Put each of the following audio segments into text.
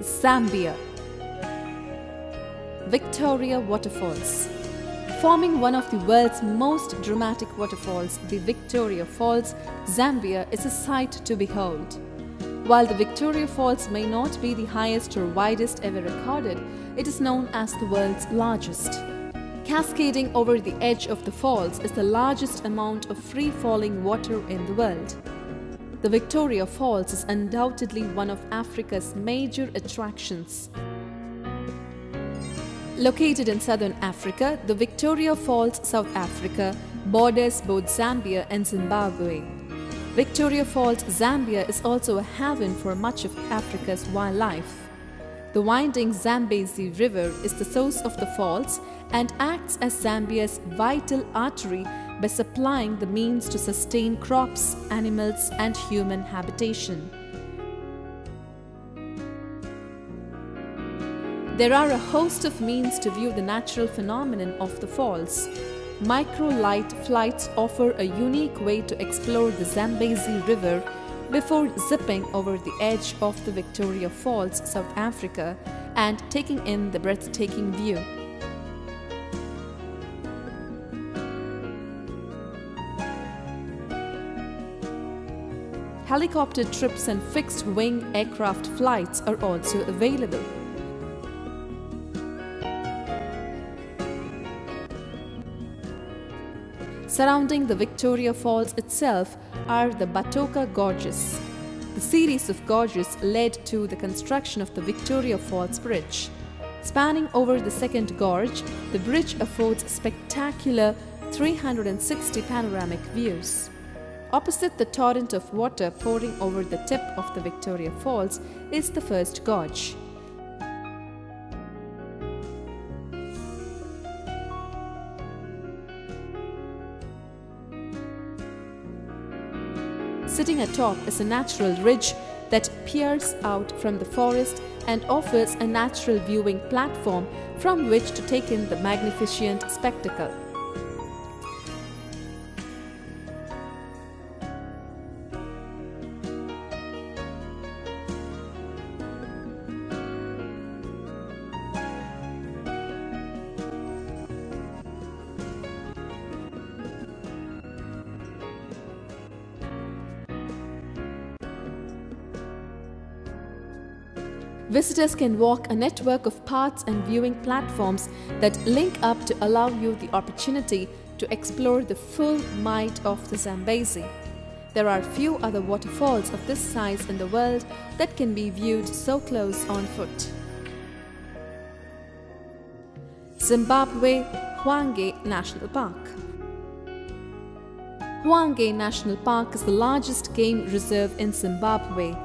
Zambia. Victoria Waterfalls. Forming one of the world's most dramatic waterfalls, the Victoria Falls, Zambia is a sight to behold. While the Victoria Falls may not be the highest or widest ever recorded, it is known as the world's largest. Cascading over the edge of the falls is the largest amount of free-falling water in the world. The Victoria Falls is undoubtedly one of Africa's major attractions. Located in southern Africa, the Victoria Falls, South Africa, borders both Zambia and Zimbabwe. Victoria Falls, Zambia is also a haven for much of Africa's wildlife. The winding Zambezi River is the source of the falls and acts as Zambia's vital artery by supplying the means to sustain crops, animals, and human habitation. There are a host of means to view the natural phenomenon of the falls. Micro-light flights offer a unique way to explore the Zambezi River before zipping over the edge of the Victoria Falls, South Africa, and taking in the breathtaking view. Helicopter trips and fixed-wing aircraft flights are also available. Surrounding the Victoria Falls itself are the Batoka Gorges. The series of gorges led to the construction of the Victoria Falls Bridge. Spanning over the second gorge, the bridge affords spectacular 360 panoramic views. Opposite the torrent of water pouring over the tip of the Victoria Falls is the first gorge. Sitting atop is a natural ridge that peers out from the forest and offers a natural viewing platform from which to take in the magnificent spectacle. Visitors can walk a network of paths and viewing platforms that link up to allow you the opportunity to explore the full might of the Zambezi. There are few other waterfalls of this size in the world that can be viewed so close on foot. Zimbabwe-Hwange National Park. Hwange National Park is the largest game reserve in Zimbabwe.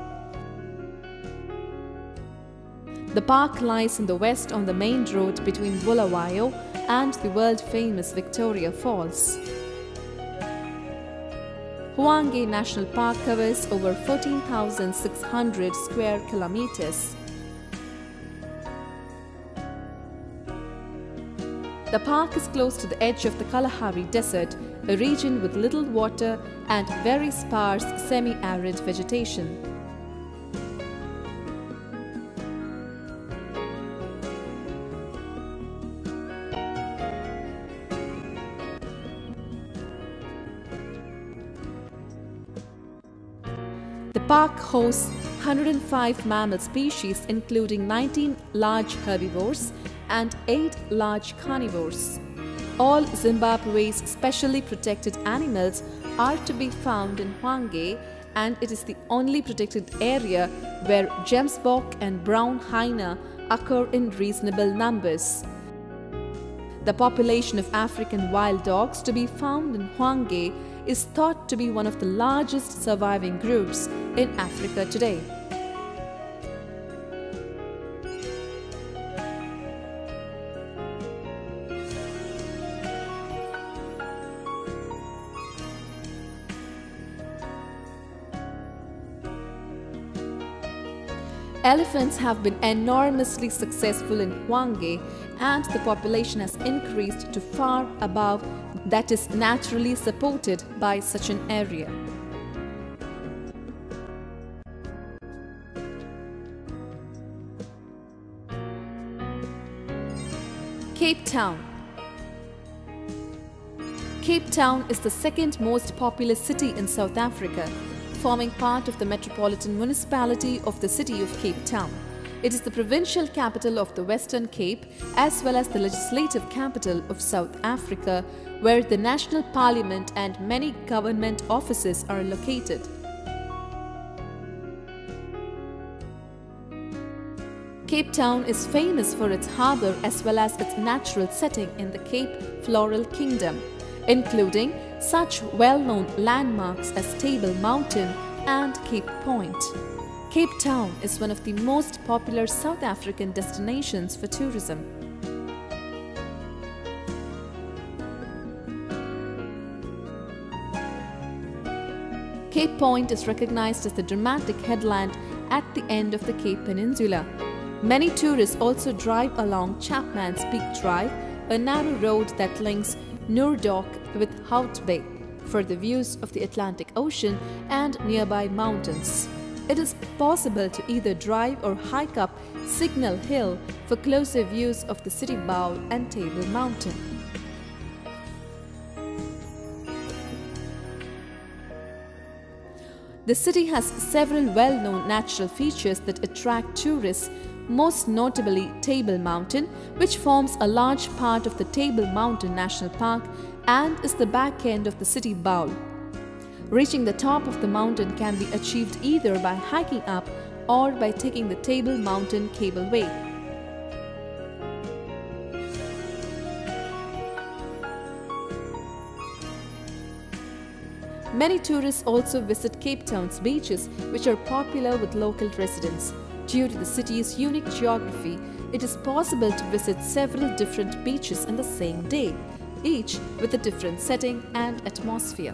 The park lies in the west on the main road between Bulawayo and the world-famous Victoria Falls. Hwange National Park covers over 14,600 square kilometers. The park is close to the edge of the Kalahari Desert, a region with little water and very sparse semi-arid vegetation. The park hosts 105 mammal species, including 19 large herbivores and 8 large carnivores. All Zimbabwe's specially protected animals are to be found in Hwange, and it is the only protected area where gemsbok and brown hyena occur in reasonable numbers. The population of African wild dogs to be found in Hwange is thought to be one of the largest surviving groups in Africa today. Elephants have been enormously successful in Hwange, and the population has increased to far above that is naturally supported by such an area. Cape Town. Cape Town is the second most populous city in South Africa, forming part of the metropolitan municipality of the city of Cape Town. It is the provincial capital of the Western Cape as well as the legislative capital of South Africa, where the National Parliament and many government offices are located. Cape Town is famous for its harbour as well as its natural setting in the Cape Floral Kingdom, including such well-known landmarks as Table Mountain and Cape Point. Cape Town is one of the most popular South African destinations for tourism. Cape Point is recognized as the dramatic headland at the end of the Cape Peninsula. Many tourists also drive along Chapman's Peak Drive, a narrow road that links Noordhoek with Hout Bay, for the views of the Atlantic Ocean and nearby mountains. It is possible to either drive or hike up Signal Hill for closer views of the City Bowl and Table Mountain. The city has several well-known natural features that attract tourists, most notably Table Mountain, which forms a large part of the Table Mountain National Park and is the back end of the City Bowl. Reaching the top of the mountain can be achieved either by hiking up or by taking the Table Mountain Cableway. Many tourists also visit Cape Town's beaches, which are popular with local residents. Due to the city's unique geography, it is possible to visit several different beaches in the same day, each with a different setting and atmosphere.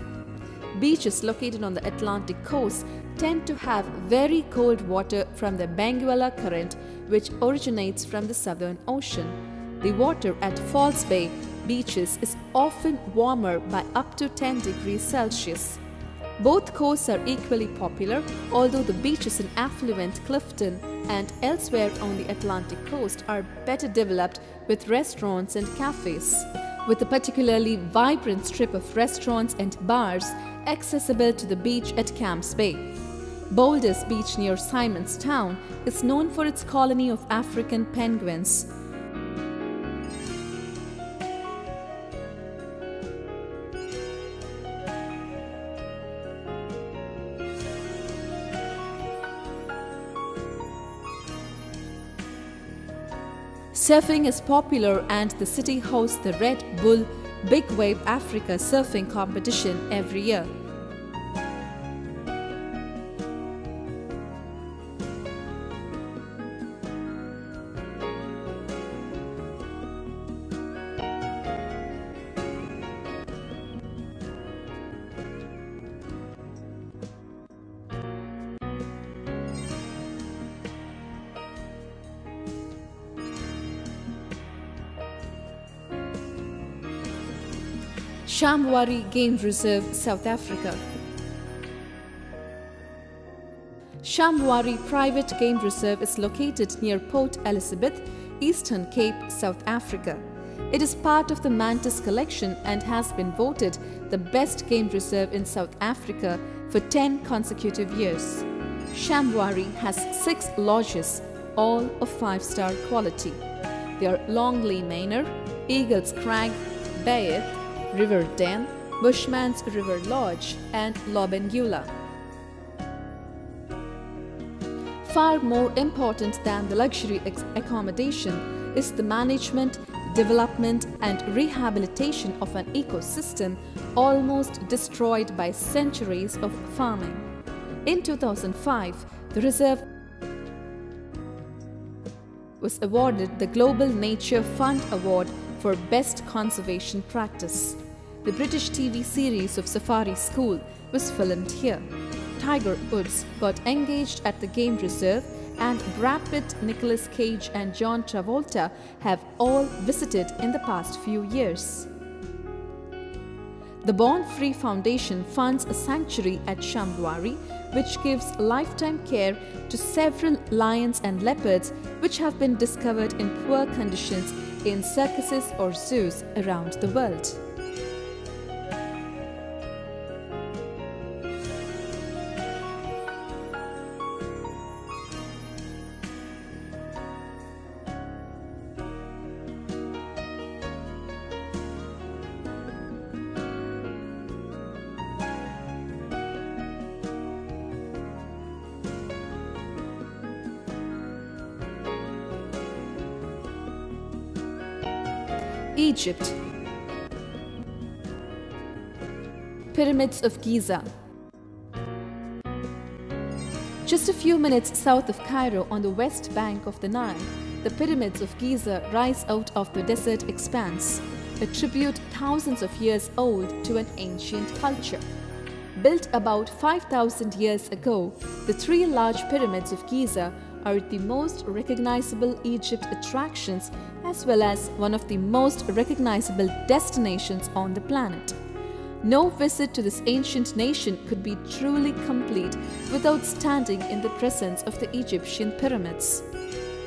Beaches located on the Atlantic coast tend to have very cold water from the Benguela Current, which originates from the Southern Ocean. The water at False Bay beaches is often warmer by up to 10 degrees Celsius. Both coasts are equally popular, although the beaches in affluent Clifton and elsewhere on the Atlantic coast are better developed with restaurants and cafes, with a particularly vibrant strip of restaurants and bars accessible to the beach at Camps Bay. Boulders Beach near Simonstown is known for its colony of African penguins. Surfing is popular and the city hosts the Red Bull Big Wave Africa surfing competition every year. Shamwari Game Reserve, South Africa. Shamwari Private Game Reserve is located near Port Elizabeth, Eastern Cape, South Africa. It is part of the Mantis Collection and has been voted the best game reserve in South Africa for 10 consecutive years. Shamwari has 6 lodges, all of 5-star quality. They are Longley Manor, Eagles Crag, Bayeth, River Den, Bushman's River Lodge and Lobengula. Far more important than the luxury accommodation is the management, development and rehabilitation of an ecosystem almost destroyed by centuries of farming. In 2005, the reserve was awarded the Global Nature Fund Award for Best Conservation Practice. The British TV series of Safari School was filmed here. Tiger Woods got engaged at the game reserve and Brad Pitt, Nicolas Cage and John Travolta have all visited in the past few years. The Born Free Foundation funds a sanctuary at Shamwari which gives lifetime care to several lions and leopards which have been discovered in poor conditions in circuses or zoos around the world. Egypt. Pyramids of Giza. Just a few minutes south of Cairo on the west bank of the Nile, the pyramids of Giza rise out of the desert expanse, a tribute thousands of years old to an ancient culture. Built about 5,000 years ago, the three large pyramids of Giza are the most recognizable Egypt attractions as well as one of the most recognizable destinations on the planet. No visit to this ancient nation could be truly complete without standing in the presence of the Egyptian pyramids.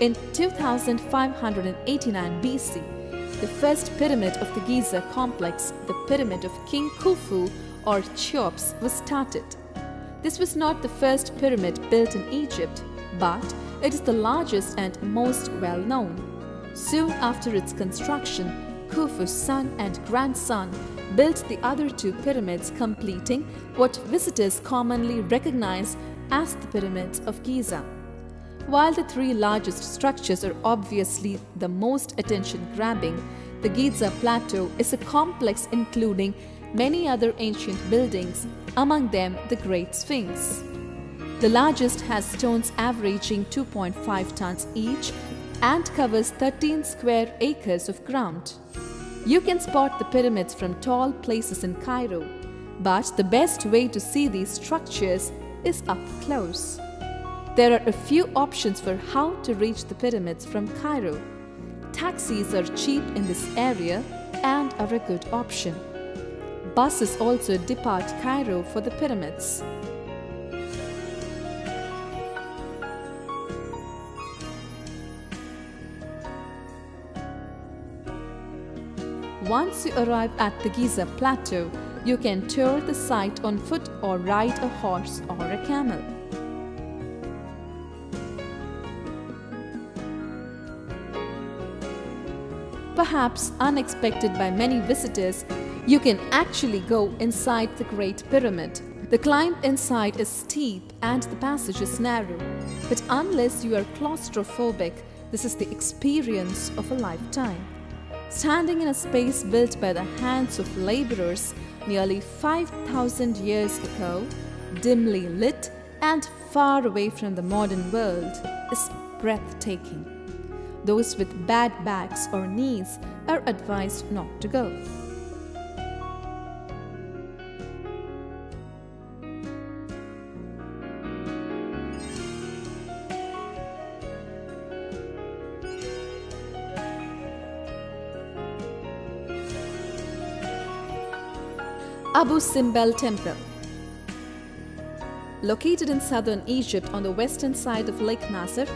In 2589 BC, the first pyramid of the Giza complex, the Pyramid of King Khufu or Cheops, was started. This was not the first pyramid built in Egypt, but it is the largest and most well-known. Soon after its construction, Khufu's son and grandson built the other two pyramids, completing what visitors commonly recognize as the Pyramids of Giza. While the three largest structures are obviously the most attention-grabbing, the Giza Plateau is a complex including many other ancient buildings, among them the Great Sphinx. The largest has stones averaging 2.5 tons each and covers 13 square acres of ground. You can spot the pyramids from tall places in Cairo, but the best way to see these structures is up close. There are a few options for how to reach the pyramids from Cairo. Taxis are cheap in this area and are a good option. Buses also depart Cairo for the pyramids. Once you arrive at the Giza Plateau, you can tour the site on foot or ride a horse or a camel. Perhaps unexpected by many visitors, you can actually go inside the Great Pyramid. The climb inside is steep and the passage is narrow, but unless you are claustrophobic, this is the experience of a lifetime. Standing in a space built by the hands of laborers nearly 5,000 years ago, dimly lit and far away from the modern world, is breathtaking. Those with bad backs or knees are advised not to go. Abu Simbel Temple. Located in southern Egypt on the western side of Lake Nasser,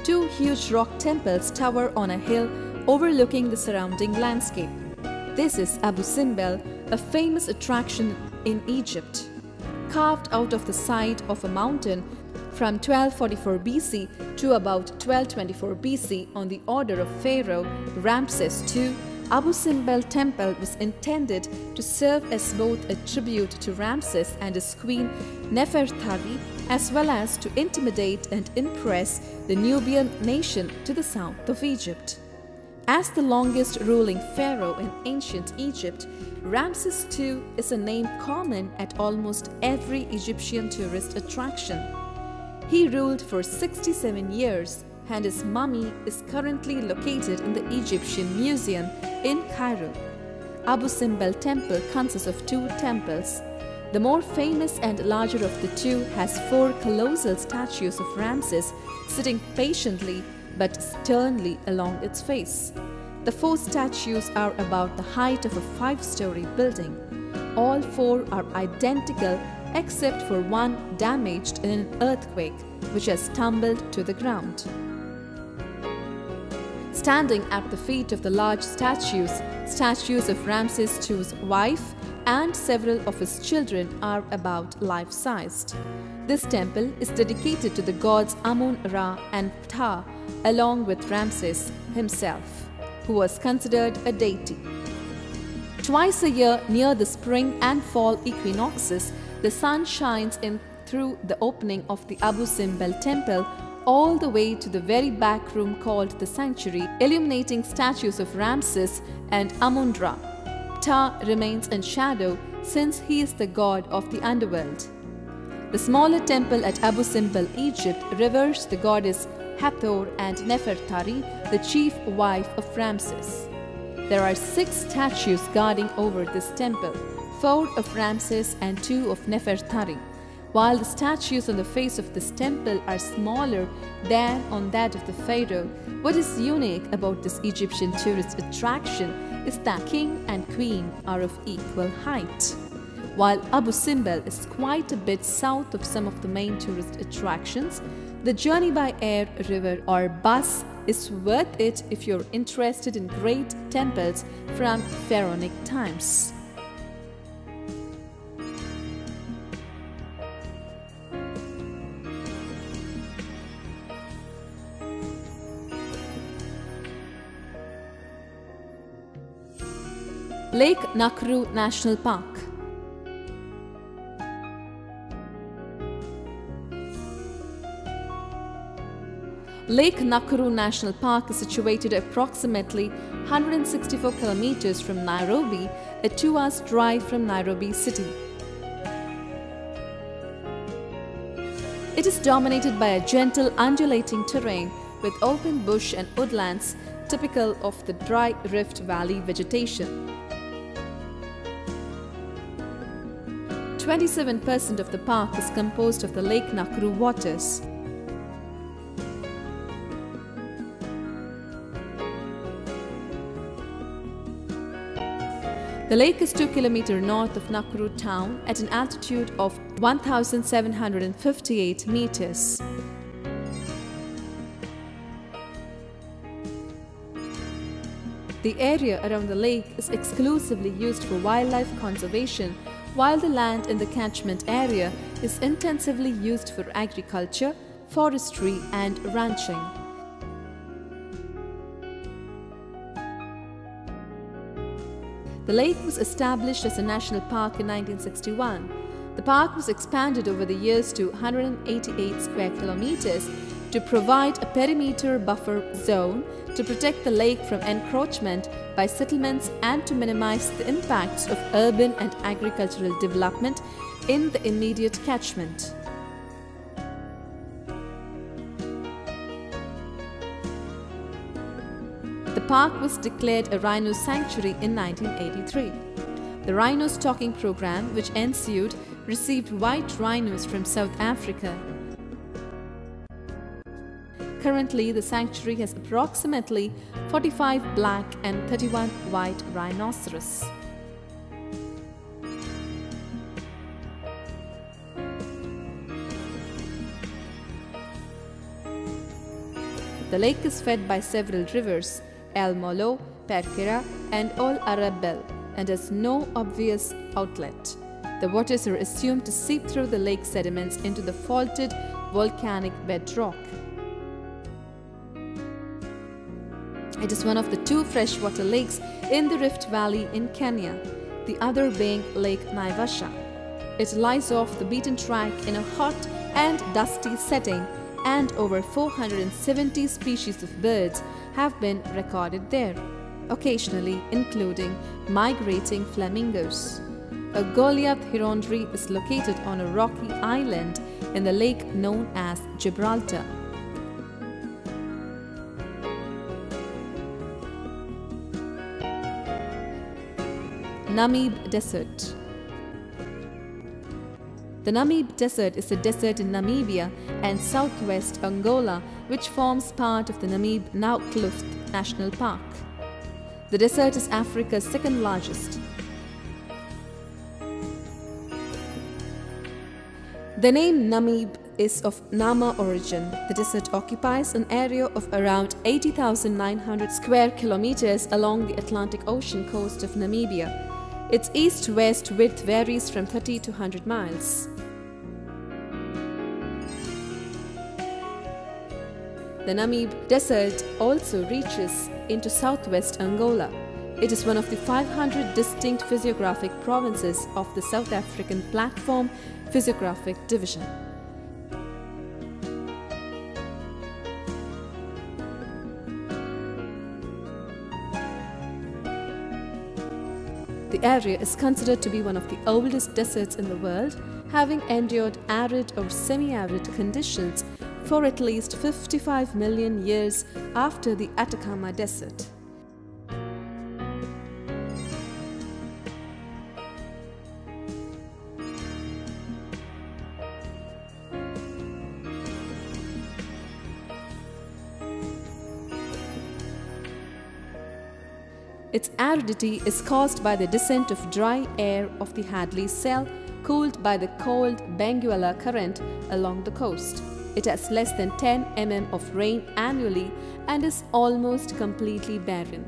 two huge rock temples tower on a hill overlooking the surrounding landscape. This is Abu Simbel, a famous attraction in Egypt. Carved out of the side of a mountain from 1244 BC to about 1224 BC on the order of Pharaoh Ramses II, Abu Simbel Temple was intended to serve as both a tribute to Ramses and his queen Nefertari, as well as to intimidate and impress the Nubian nation to the south of Egypt. As the longest ruling pharaoh in ancient Egypt, Ramses II is a name common at almost every Egyptian tourist attraction. He ruled for 67 years, and his mummy is currently located in the Egyptian Museum in Cairo. Abu Simbel Temple consists of two temples. The more famous and larger of the two has four colossal statues of Ramses sitting patiently but sternly along its face. The four statues are about the height of a 5-story building. All four are identical except for one damaged in an earthquake, which has tumbled to the ground. Standing at the feet of the large statues of Ramses II's wife and several of his children are about life-sized. This temple is dedicated to the gods Amun-Ra and Ptah, along with Ramses himself, who was considered a deity. Twice a year, near the spring and fall equinoxes, the sun shines in through the opening of the Abu Simbel temple all the way to the very back room called the sanctuary, illuminating statues of Ramses and Amun-Ra. Ptah remains in shadow since he is the god of the underworld. The smaller temple at Abu Simbel, Egypt, reveres the goddess Hathor and Nefertari, the chief wife of Ramses. There are 6 statues guarding over this temple, 4 of Ramses and 2 of Nefertari. While the statues on the face of this temple are smaller than on that of the pharaoh, what is unique about this Egyptian tourist attraction is that king and queen are of equal height. While Abu Simbel is quite a bit south of some of the main tourist attractions, the journey by air, river or bus is worth it if you're interested in great temples from pharaonic times. Lake Nakuru National Park. Lake Nakuru National Park is situated approximately 164 kilometers from Nairobi, a 2-hour drive from Nairobi city. It is dominated by a gentle undulating terrain with open bush and woodlands typical of the dry Rift Valley vegetation. 27% of the park is composed of the Lake Nakuru waters. The lake is 2 km north of Nakuru town at an altitude of 1,758 meters. The area around the lake is exclusively used for wildlife conservation, while the land in the catchment area is intensively used for agriculture, forestry and ranching. The lake was established as a national park in 1961. The park was expanded over the years to 188 square kilometers to provide a perimeter buffer zone to protect the lake from encroachment by settlements and to minimize the impacts of urban and agricultural development in the immediate catchment. The park was declared a rhino sanctuary in 1983. The rhino stalking program, which ensued, received white rhinos from South Africa. Currently, the sanctuary has approximately 45 black and 31 white rhinoceros. The lake is fed by several rivers, El Molo, Perkera and Ol Arabel, and has no obvious outlet. The waters are assumed to seep through the lake sediments into the faulted volcanic bedrock. It is one of the 2 freshwater lakes in the Rift Valley in Kenya, the other being Lake Naivasha. It lies off the beaten track in a hot and dusty setting, and over 470 species of birds have been recorded there, occasionally including migrating flamingos. A Goliath hirondry is located on a rocky island in the lake known as Gibraltar. Namib Desert. The Namib Desert is a desert in Namibia and southwest Angola, which forms part of the Namib Naukluft National Park. The desert is Africa's 2nd largest. The name Namib is of Nama origin. The desert occupies an area of around 80,900 square kilometers along the Atlantic Ocean coast of Namibia. Its east-west width varies from 30 to 100 miles. The Namib Desert also reaches into southwest Angola. It is one of the 500 distinct physiographic provinces of the South African Platform Physiographic Division. The area is considered to be one of the oldest deserts in the world, having endured arid or semi-arid conditions for at least 55 million years after the Atacama Desert. Its aridity is caused by the descent of dry air of the Hadley cell, cooled by the cold Benguela current along the coast. It has less than 10 mm of rain annually and is almost completely barren.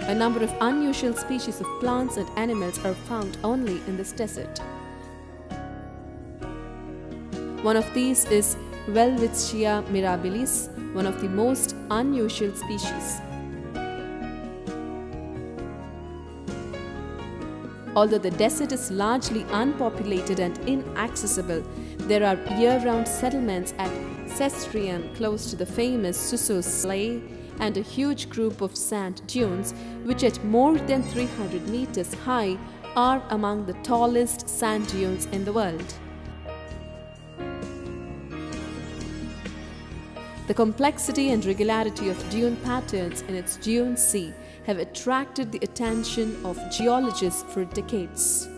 A number of unusual species of plants and animals are found only in this desert. One of these is Welwitschia mirabilis, one of the most unusual species. Although the desert is largely unpopulated and inaccessible, there are year-round settlements at Sestrian close to the famous Susos Lake and a huge group of sand dunes which at more than 300 meters high are among the tallest sand dunes in the world. The complexity and regularity of dune patterns in its dune sea have attracted the attention of geologists for decades.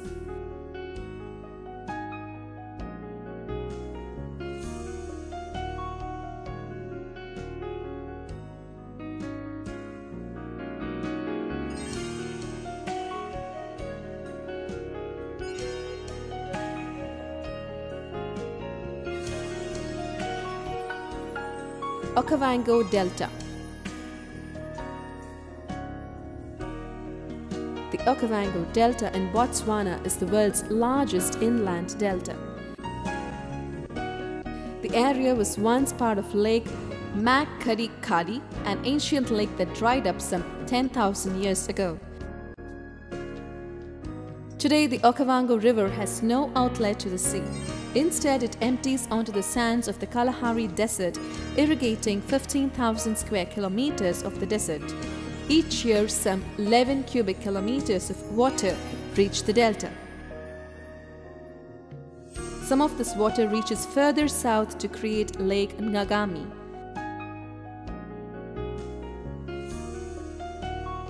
Okavanga Delta. The Okavanga Delta in Botswana is the world's largest inland delta. The area was once part of Lake Makgadikgadi, an ancient lake that dried up some 10,000 years ago. Today, the Okavanga River has no outlet to the sea. Instead, it empties onto the sands of the Kalahari Desert, irrigating 15,000 square kilometers of the desert. Each year, some 11 cubic kilometers of water reach the delta. Some of this water reaches further south to create Lake Ngagami.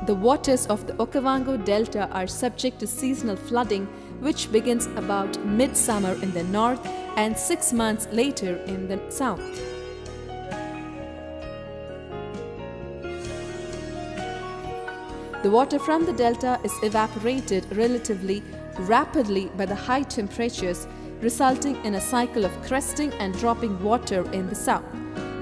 The waters of the Okavanga Delta are subject to seasonal flooding, which begins about midsummer in the north and 6 months later in the south. The water from the delta is evaporated relatively rapidly by the high temperatures, resulting in a cycle of cresting and dropping water in the south.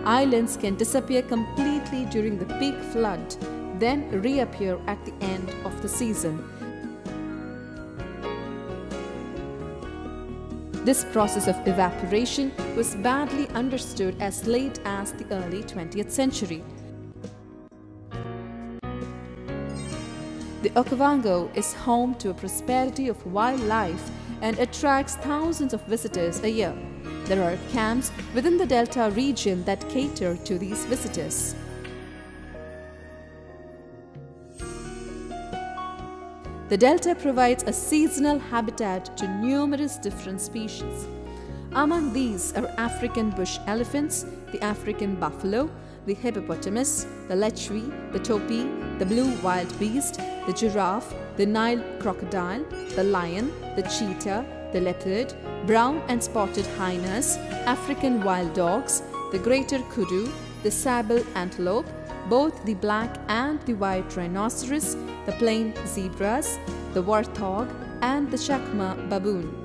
Islands can disappear completely during the peak flood, then reappear at the end of the season. This process of evaporation was badly understood as late as the early 20th century. The Okavanga is home to a prosperity of wildlife and attracts thousands of visitors a year. There are camps within the Delta region that cater to these visitors. The delta provides a seasonal habitat to numerous different species. Among these are African bush elephants, the African buffalo, the hippopotamus, the lechui, the topi, the blue wild beast, the giraffe, the Nile crocodile, the lion, the cheetah, the leopard, brown and spotted hyenas, African wild dogs, the greater kudu, the sable antelope, both the black and the white rhinoceros, the plain zebras, the warthog, and the chacma baboon.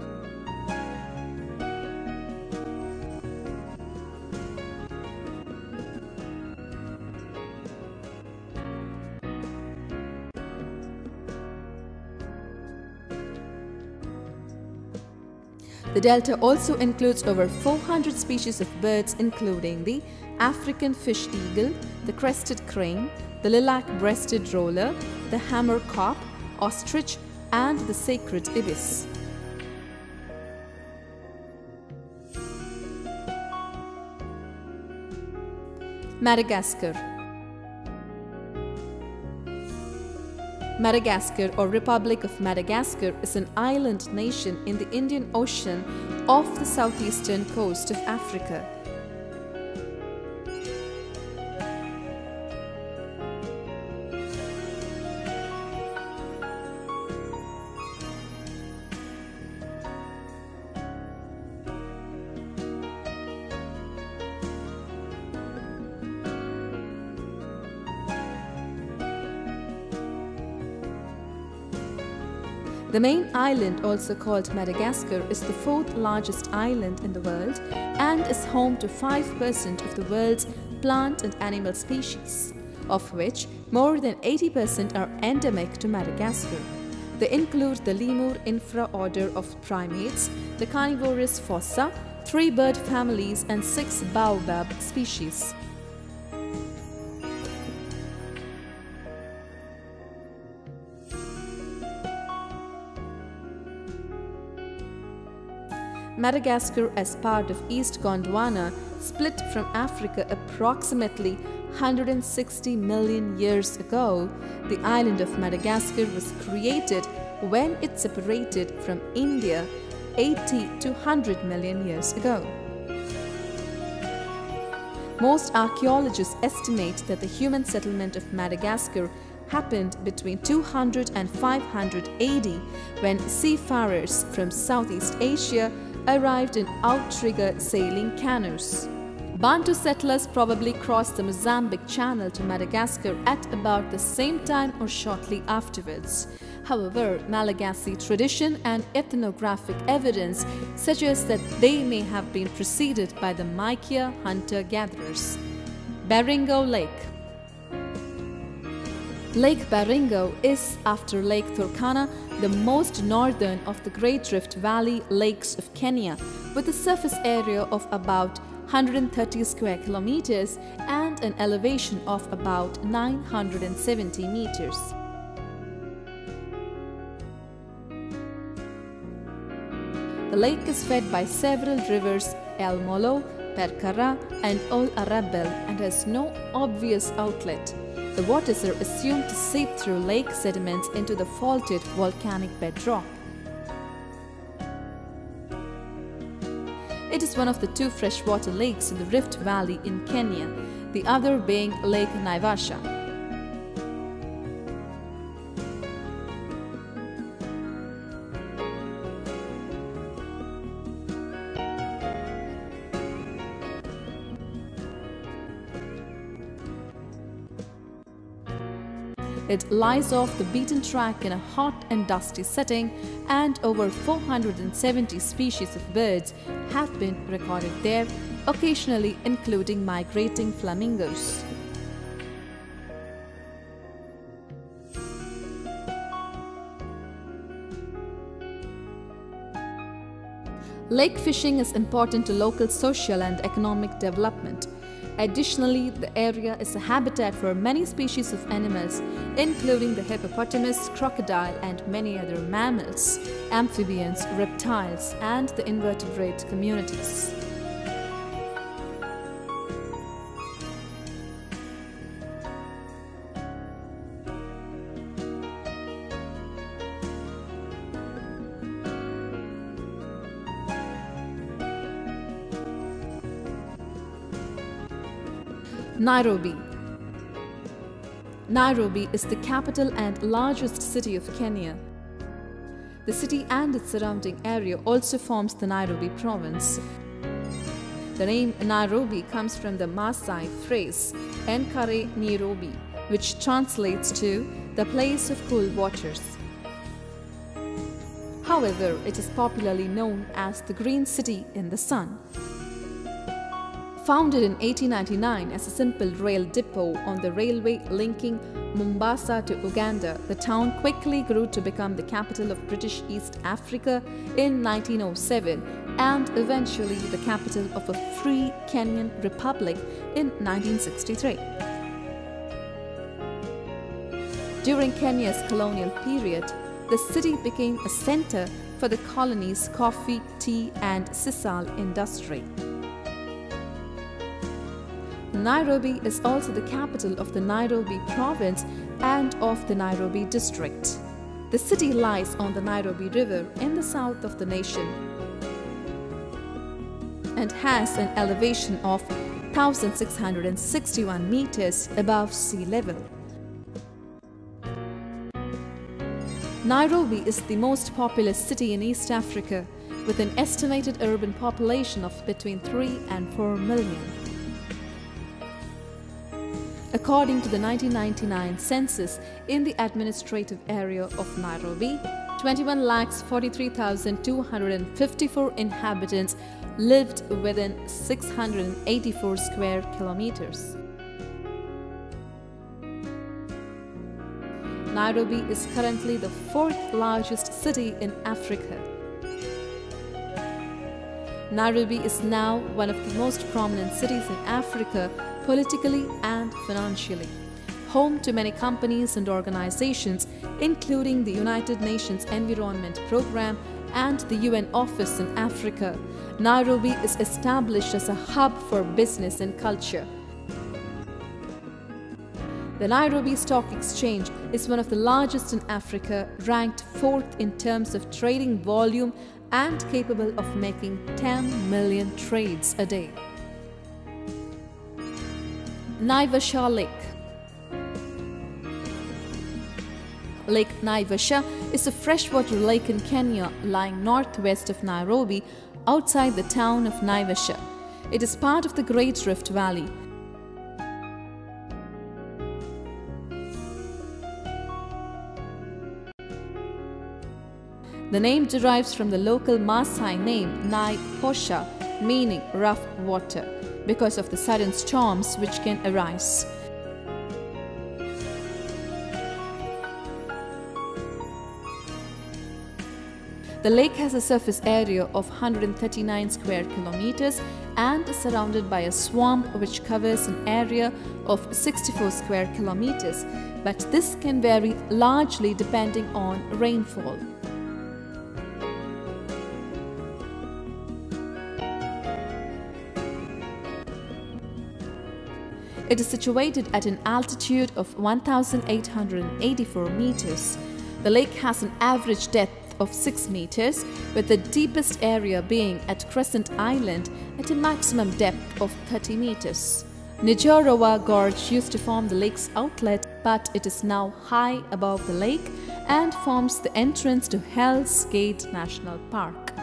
The delta also includes over 400 species of birds, including the African fish eagle, the crested crane, the lilac-breasted roller, the hammercock, ostrich, and the sacred ibis. Madagascar. Madagascar, or Republic of Madagascar, is an island nation in the Indian Ocean off the southeastern coast of Africa. The main island, also called Madagascar, is the fourth largest island in the world and is home to 5% of the world's plant and animal species, of which more than 80% are endemic to Madagascar. They include the lemur infraorder of primates, the carnivorous fossa, 3 bird families, and 6 baobab species. Madagascar, as part of East Gondwana, split from Africa approximately 160 million years ago. The island of Madagascar was created when it separated from India 80 to 100 million years ago. Most archaeologists estimate that the human settlement of Madagascar happened between 200 and 500 AD, when seafarers from Southeast Asia arrived in outrigger sailing canoes. Bantu settlers probably crossed the Mozambique Channel to Madagascar at about the same time or shortly afterwards. However, Malagasy tradition and ethnographic evidence suggests that they may have been preceded by the Maikya hunter-gatherers. Baringo Lake. Lake Baringo is, after Lake Turkana, the most northern of the Great Rift Valley lakes of Kenya, with a surface area of about 130 square kilometers and an elevation of about 970 meters. The lake is fed by several rivers, El Molo, Perkara, and Ol Arabel, and has no obvious outlet. The waters are assumed to seep through lake sediments into the faulted volcanic bedrock. It is one of the 2 freshwater lakes in the Rift Valley in Kenya, the other being Lake Naivasha. It lies off the beaten track in a hot and dusty setting, and over 470 species of birds have been recorded there, occasionally including migrating flamingos. Lake fishing is important to local social and economic development. Additionally, the area is a habitat for many species of animals, including the hippopotamus, crocodile, and many other mammals, amphibians, reptiles, and the invertebrate communities. Nairobi. Nairobi is the capital and largest city of Kenya. The city and its surrounding area also forms the Nairobi province. The name Nairobi comes from the Maasai phrase Enkare Nairobi, which translates to the place of cool waters. However, it is popularly known as the Green City in the Sun. Founded in 1899 as a simple rail depot on the railway linking Mombasa to Uganda, the town quickly grew to become the capital of British East Africa in 1907 and eventually the capital of a free Kenyan republic in 1963. During Kenya's colonial period, the city became a center for the colony's coffee, tea and sisal industry. Nairobi is also the capital of the Nairobi province and of the Nairobi district. The city lies on the Nairobi River in the south of the nation and has an elevation of 1,661 meters above sea level. Nairobi is the most populous city in East Africa, with an estimated urban population of between 3 and 4 million. According to the 1999 census, in the administrative area of Nairobi, 21,43,254 inhabitants lived within 684 square kilometers. Nairobi is currently the 4th largest city in Africa. Nairobi is now one of the most prominent cities in Africa politically and financially, home to many companies and organizations, including the United Nations Environment Programme and the UN Office in Africa. Nairobi is established as a hub for business and culture. The Nairobi Stock Exchange is one of the largest in Africa, ranked 4th in terms of trading volume and capable of making 10 million trades a day. Naivasha Lake. Lake Naivasha is a freshwater lake in Kenya lying northwest of Nairobi, outside the town of Naivasha. It is part of the Great Rift Valley. The name derives from the local Maasai name Naiposha, meaning rough water, because of the sudden storms which can arise. The lake has a surface area of 139 square kilometers and is surrounded by a swamp which covers an area of 64 square kilometers, but this can vary largely depending on rainfall. It is situated at an altitude of 1,884 meters. The lake has an average depth of 6 meters, with the deepest area being at Crescent Island at a maximum depth of 30 meters. Nijarawa Gorge used to form the lake's outlet, but it is now high above the lake and forms the entrance to Hell's Gate National Park.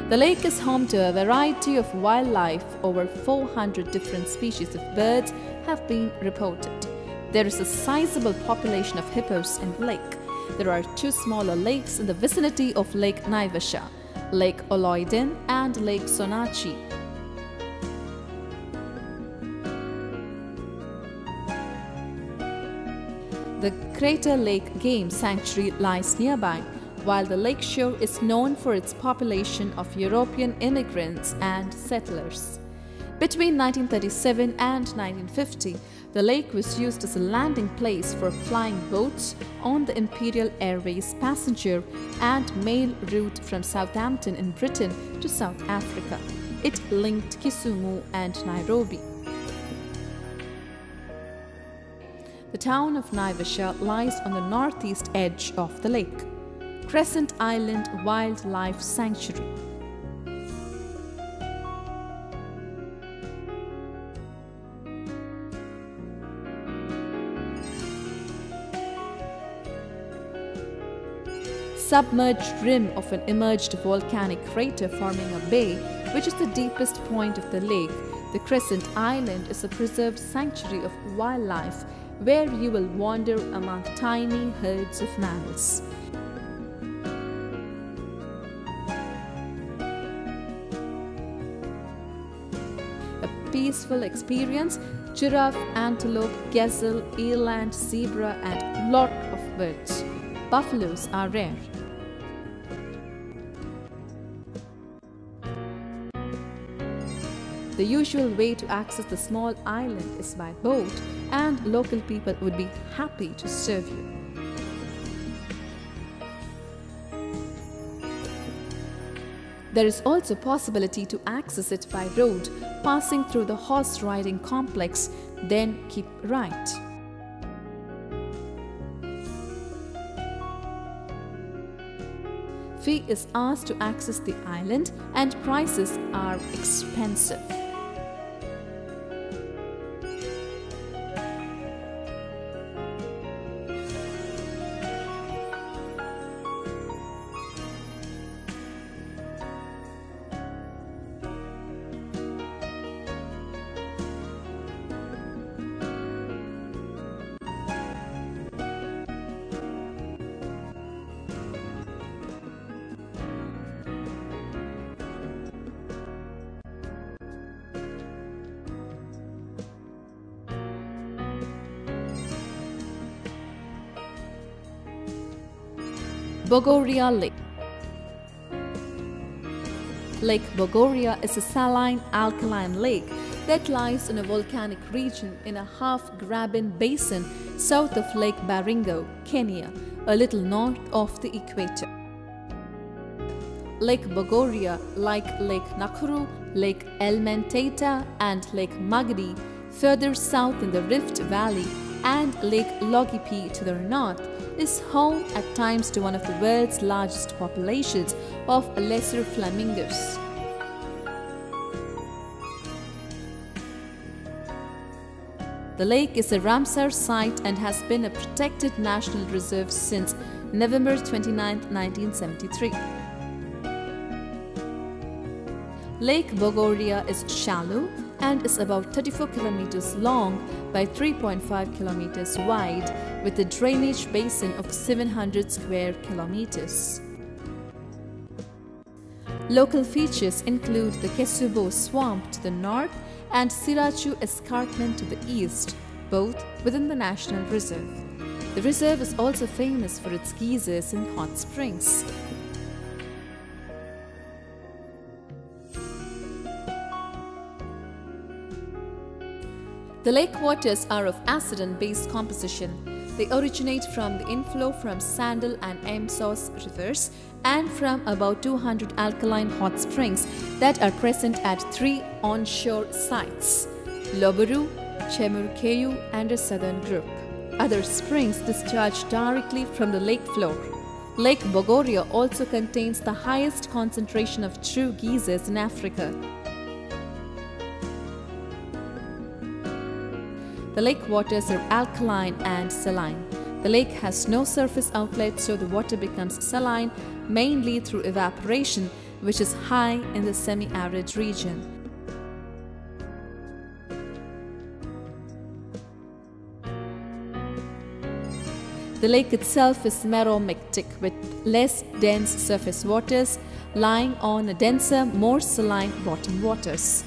The lake is home to a variety of wildlife. Over 400 different species of birds have been reported. There is a sizable population of hippos in the lake. There are 2 smaller lakes in the vicinity of Lake Naivasha, Lake Oloiden and Lake Sonachi. The Crater Lake Game Sanctuary lies nearby, while the lakeshore is known for its population of European immigrants and settlers. Between 1937 and 1950, the lake was used as a landing place for flying boats on the Imperial Airways passenger and mail route from Southampton in Britain to South Africa. It linked Kisumu and Nairobi. The town of Naivasha lies on the northeast edge of the lake. Crescent Island Wildlife Sanctuary. submerged rim of an emerged volcanic crater forming a bay, which is the deepest point of the lake. The Crescent Island is a preserved sanctuary of wildlife where you will wander among tiny herds of mammals. A peaceful experience, giraffe, antelope, gazelle, eland, zebra and lot of birds. Buffaloes are rare. The usual way to access the small island is by boat, and local people would be happy to serve you. There is also possibility to access it by road, passing through the horse riding complex, then keep right. Fee is asked to access the island and prices are expensive. Bogoria Lake. Lake Bogoria is a saline alkaline lake that lies in a volcanic region in a half-graben basin south of Lake Baringo, Kenya, a little north of the equator. Lake Bogoria, like Lake Nakuru, Lake Elementaita and Lake Magadi further south in the Rift Valley and Lake Logipi to the north, is home at times to one of the world's largest populations of lesser flamingos. The lake is a Ramsar site and has been a protected national reserve since November 29, 1973. Lake Bogoria is shallow and is about 34 kilometers long by 3.5 kilometers wide, with a drainage basin of 700 square kilometers. Local features include the Kesubo Swamp to the north and Sirachu Escarpment to the east, both within the National Reserve. The reserve is also famous for its geysers and hot springs. The lake waters are of acid and base composition. They originate from the inflow from Sandal and Emsos rivers and from about 200 alkaline hot springs that are present at 3 onshore sites: Loboru, Chemurkeyu and a southern group. Other springs discharge directly from the lake floor. Lake Bogoria also contains the highest concentration of true geysers in Africa. The lake waters are alkaline and saline. The lake has no surface outlet, so the water becomes saline mainly through evaporation, which is high in the semi-arid region. The lake itself is meromictic with less dense surface waters lying on a denser, more saline bottom waters.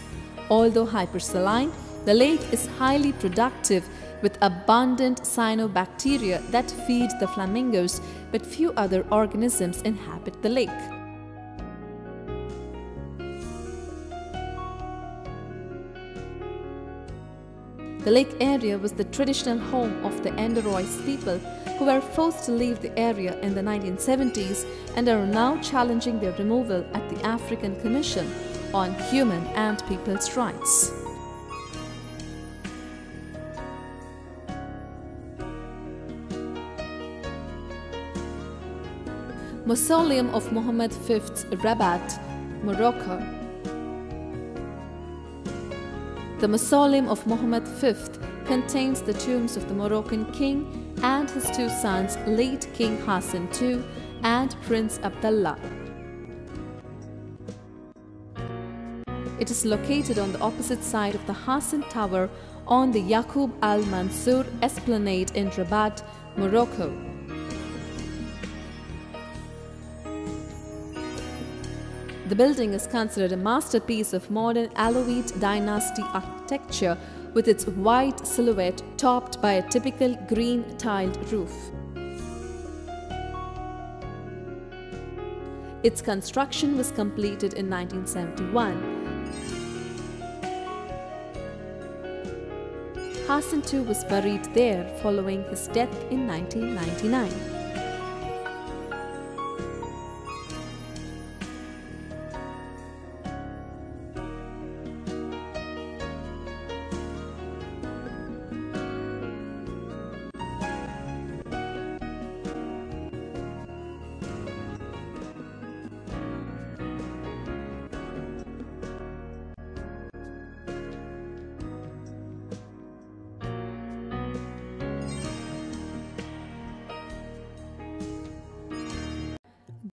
Although hypersaline, the lake is highly productive with abundant cyanobacteria that feed the flamingos, but few other organisms inhabit the lake. The lake area was the traditional home of the Endorois people, who were forced to leave the area in the 1970s and are now challenging their removal at the African Commission on Human and People's Rights. Mausoleum of Mohammed V's, Rabat, Morocco. The Mausoleum of Mohammed V contains the tombs of the Moroccan king and his two sons, late King Hassan II and Prince Abdullah. It is located on the opposite side of the Hassan Tower on the Yaqub Al-Mansur Esplanade in Rabat, Morocco. The building is considered a masterpiece of modern Alawite dynasty architecture with its white silhouette topped by a typical green tiled roof. Its construction was completed in 1971. Hassan II was buried there following his death in 1999.